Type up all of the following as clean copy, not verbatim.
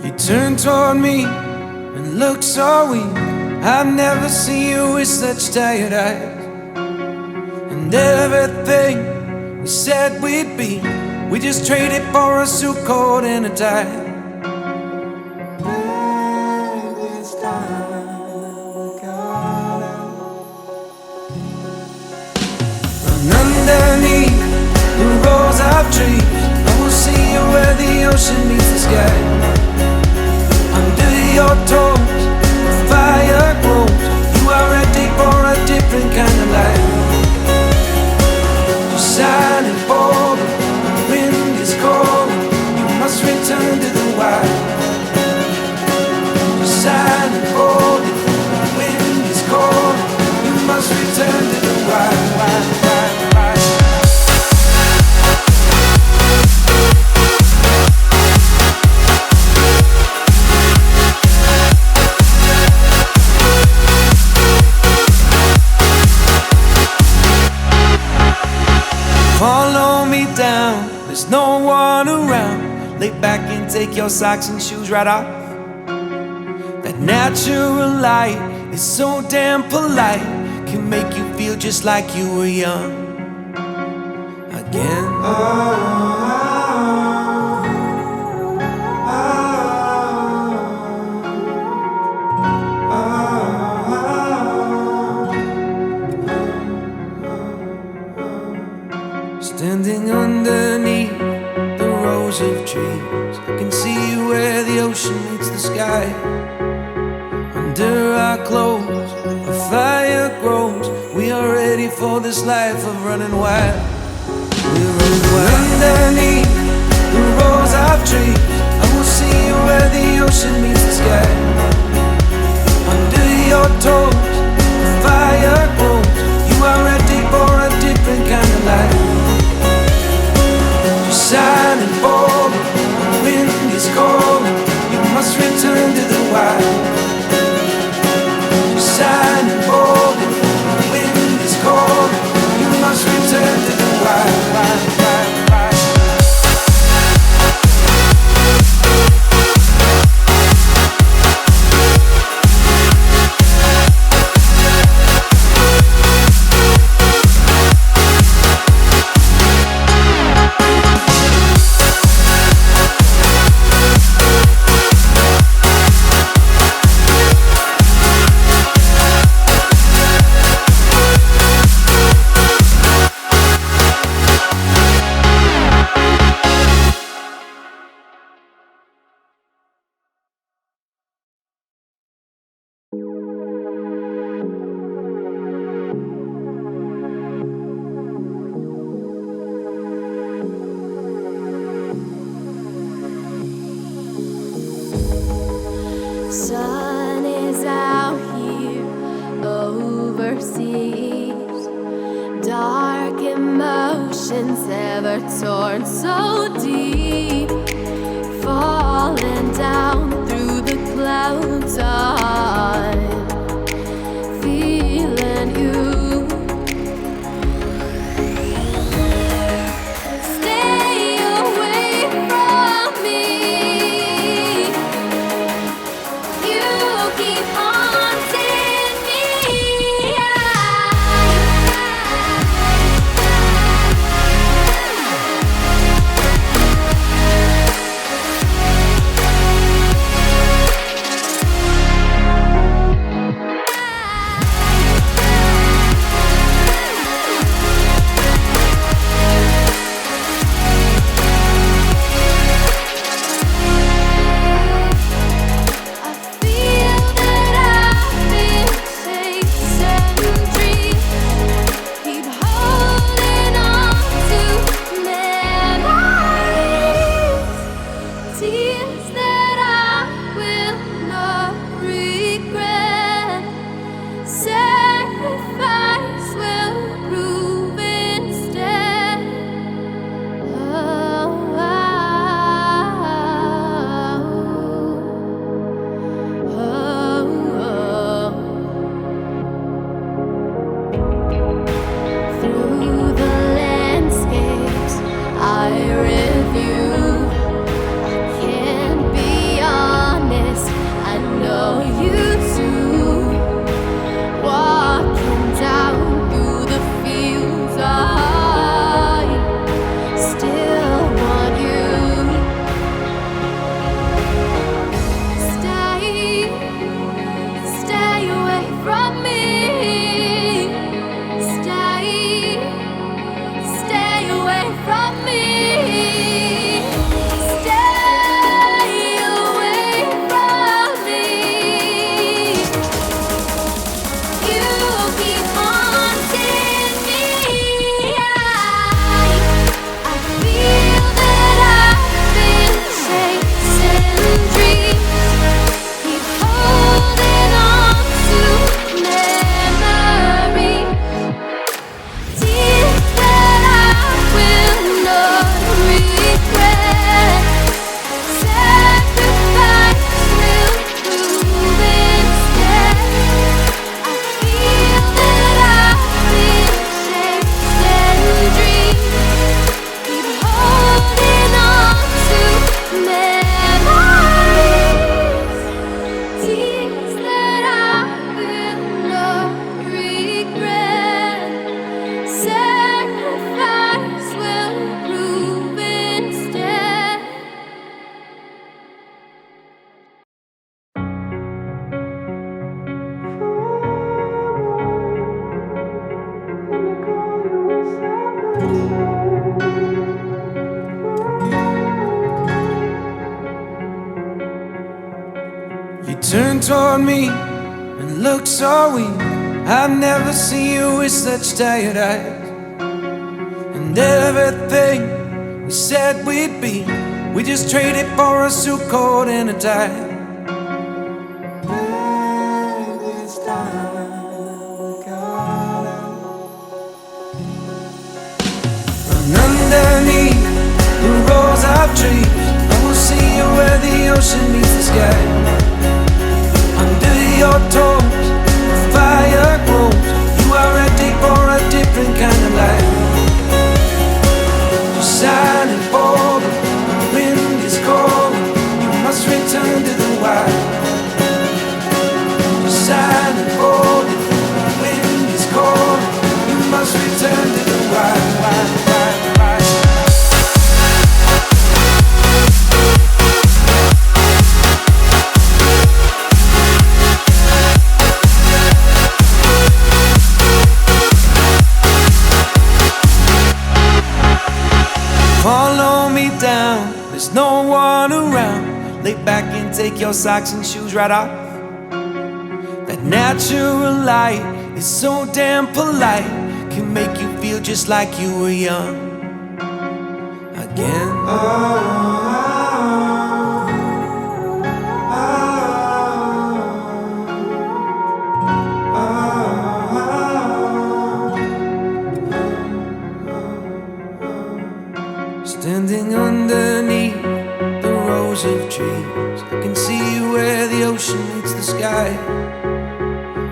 He turned toward me and looked so weak. I've never seen you with such tired eyes. And everything we said we'd be, we just traded for a suit coat and a tie. Underneath the rows of trees, I will see you where the ocean meets the sky. Under your toes, the fire grows. You are ready for a different kind of life. You're silent, bold, the wind is cold. You must return to the wild. You're silent, bold, the wind is cold. You must return to the wild. Follow me down, there's no one around. Lay back and take your socks and shoes right off. That natural light is so damn polite, can make you feel just like you were young again. Standing underneath the rows of trees, I can see where the ocean meets the sky. Under our clothes, a fire grows. We are ready for this life of running wild. We're running wild. Underneath the rows of trees, I will see you where the ocean meets the sky. Under your toes, the fire grows. You are ready for a different kind of life. Silent, bold, the wind is cold. You must return to the wild. You're silent, bold, the wind is cold. You must return to the wild. Sun is out here overseas. Dark emotions ever torn so deep, falling down through the clouds. I'm feeling you. Stay away from me. You keep haunting me. You turn toward me and look so weak. I've never seen you with such tired eyes. And everything we said we'd be, we just traded for a suit coat and a tie. Underneath the rows of trees, I will see you where the ocean meets the sky. Under your toes, the fire grows. You are ready for a different kind of life. You're silent, bold, the wind is cold. You must return to the wild. You're silent, bold, the wind is cold. You must return to the wild. Follow me down, there's no one around. Lay back and take your socks and shoes right off. That natural light is so damn polite, can make you feel just like you were young again. Standing underneath the rows of trees, I can see where the ocean meets the sky.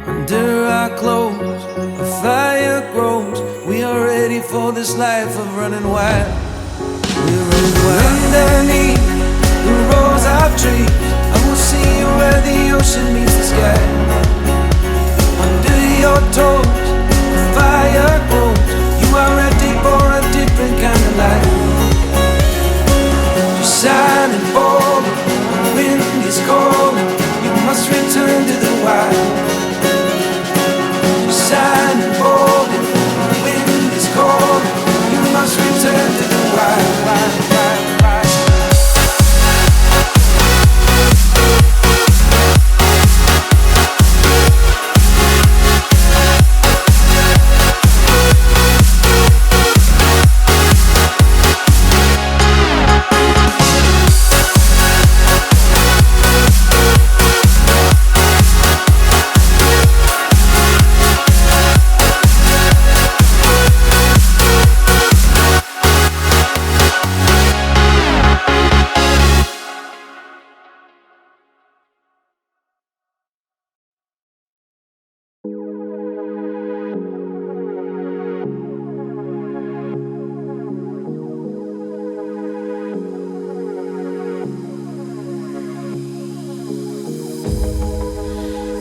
Under our clothes, a fire grows. We are ready for this life of running wild. We're running wild. Underneath the rows of trees, I will see you where the ocean meets the sky. Under your toes, the fire grows. You are ready for a different kind of life. Silent, bold, the wind is cold. You must return to the wild. Silent, bold, the wind is cold. You must return to the wild.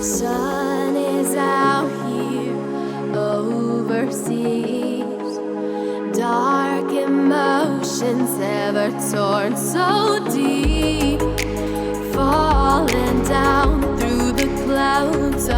Sun is out here overseas. Dark emotions ever torn so deep, falling down through the clouds.